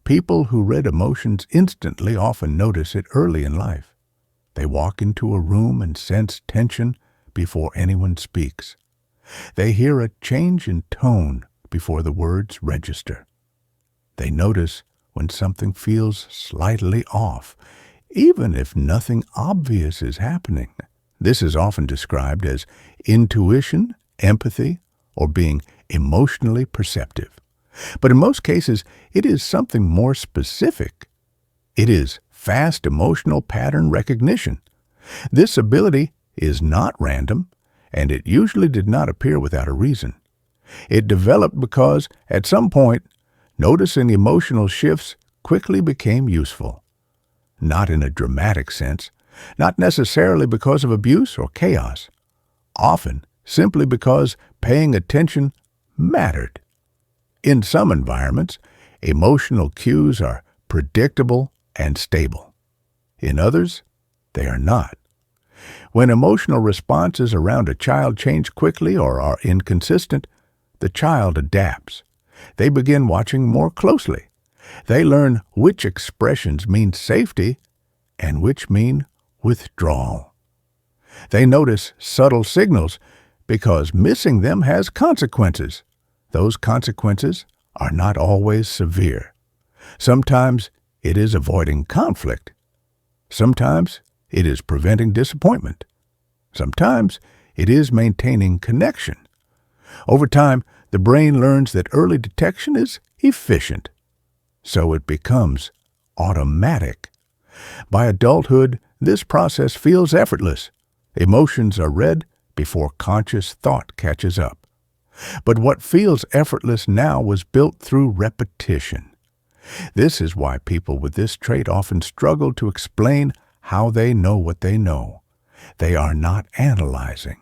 People who read emotions instantly often notice it early in life. They walk into a room and sense tension before anyone speaks. They hear a change in tone before the words register. They notice when something feels slightly off, even if nothing obvious is happening. This is often described as intuition, empathy, or being emotionally perceptive. But in most cases, it is something more specific. It is fast emotional pattern recognition. This ability is not random, and it usually did not appear without a reason. It developed because, at some point, noticing emotional shifts quickly became useful. Not in a dramatic sense, not necessarily because of abuse or chaos, often simply because paying attention mattered. In some environments, emotional cues are predictable and stable. In others, they are not. When emotional responses around a child change quickly or are inconsistent, the child adapts. They begin watching more closely. They learn which expressions mean safety and which mean withdrawal. They notice subtle signals because missing them has consequences. Those consequences are not always severe. Sometimes it is avoiding conflict. Sometimes it is preventing disappointment. Sometimes it is maintaining connection. Over time, the brain learns that early detection is efficient, so it becomes automatic. By adulthood, this process feels effortless. Emotions are read before conscious thought catches up. But what feels effortless now was built through repetition. This is why people with this trait often struggle to explain how they know what they know. They are not analyzing.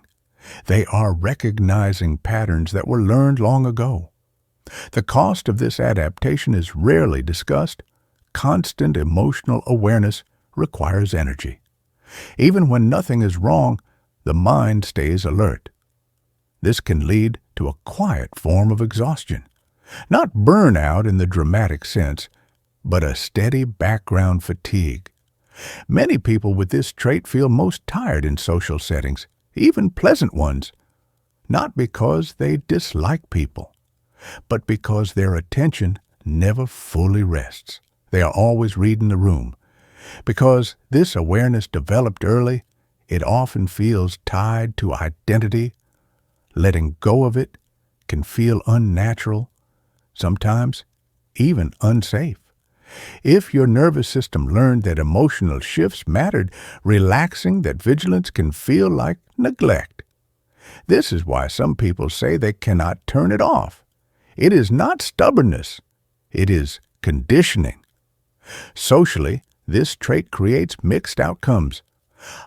They are recognizing patterns that were learned long ago. The cost of this adaptation is rarely discussed. Constant emotional awareness requires energy. Even when nothing is wrong, the mind stays alert. This can lead to a quiet form of exhaustion. Not burnout in the dramatic sense, but a steady background fatigue. Many people with this trait feel most tired in social settings, even pleasant ones, not because they dislike people, but because their attention never fully rests. They are always reading the room. Because this awareness developed early, it often feels tied to identity. Letting go of it can feel unnatural, sometimes even unsafe. If your nervous system learned that emotional shifts mattered, relaxing that vigilance can feel like neglect. This is why some people say they cannot turn it off. It is not stubbornness. It is conditioning. Socially, this trait creates mixed outcomes.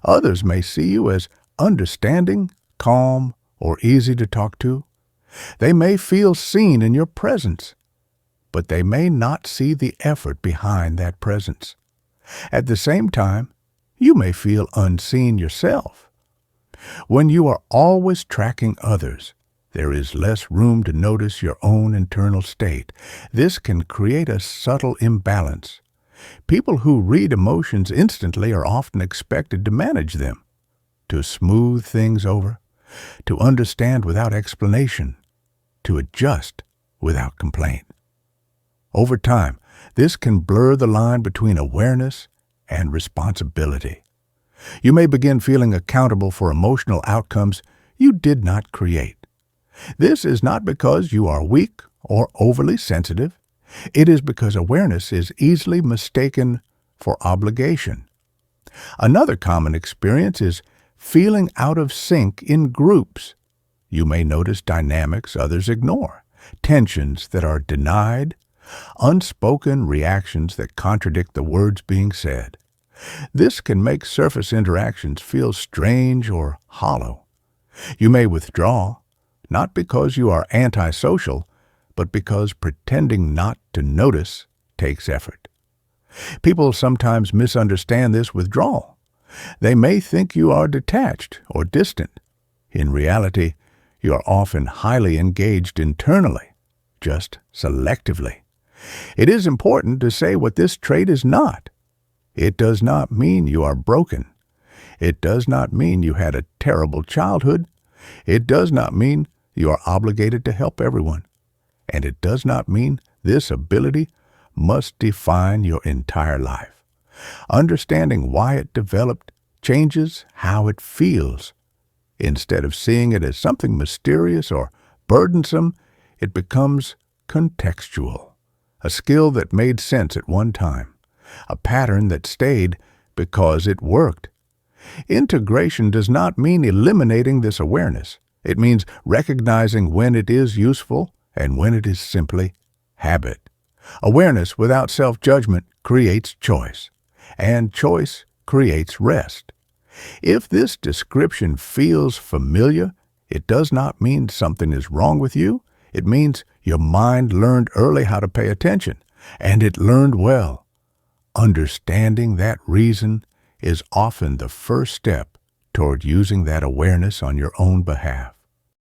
Others may see you as understanding, calm, or easy to talk to. They may feel seen in your presence, but they may not see the effort behind that presence. At the same time, you may feel unseen yourself. When you are always tracking others, there is less room to notice your own internal state. This can create a subtle imbalance. People who read emotions instantly are often expected to manage them, to smooth things over, to understand without explanation, to adjust without complaint. Over time, this can blur the line between awareness and responsibility. You may begin feeling accountable for emotional outcomes you did not create. This is not because you are weak or overly sensitive. It is because awareness is easily mistaken for obligation. Another common experience is feeling out of sync in groups. You may notice dynamics others ignore, tensions that are denied, unspoken reactions that contradict the words being said. This can make surface interactions feel strange or hollow. You may withdraw, not because you are antisocial, but because pretending not to notice takes effort. People sometimes misunderstand this withdrawal. They may think you are detached or distant. In reality, you are often highly engaged internally, just selectively. It is important to say what this trait is not. It does not mean you are broken. It does not mean you had a terrible childhood. It does not mean you are obligated to help everyone. And it does not mean this ability must define your entire life. Understanding why it developed changes how it feels. Instead of seeing it as something mysterious or burdensome, it becomes contextual, a skill that made sense at one time, a pattern that stayed because it worked. Integration does not mean eliminating this awareness. It means recognizing when it is useful and when it is simply habit. Awareness without self-judgment creates choice, and choice creates rest. If this description feels familiar, it does not mean something is wrong with you. It means your mind learned early how to pay attention, and it learned well. Understanding that reason is often the first step toward using that awareness on your own behalf.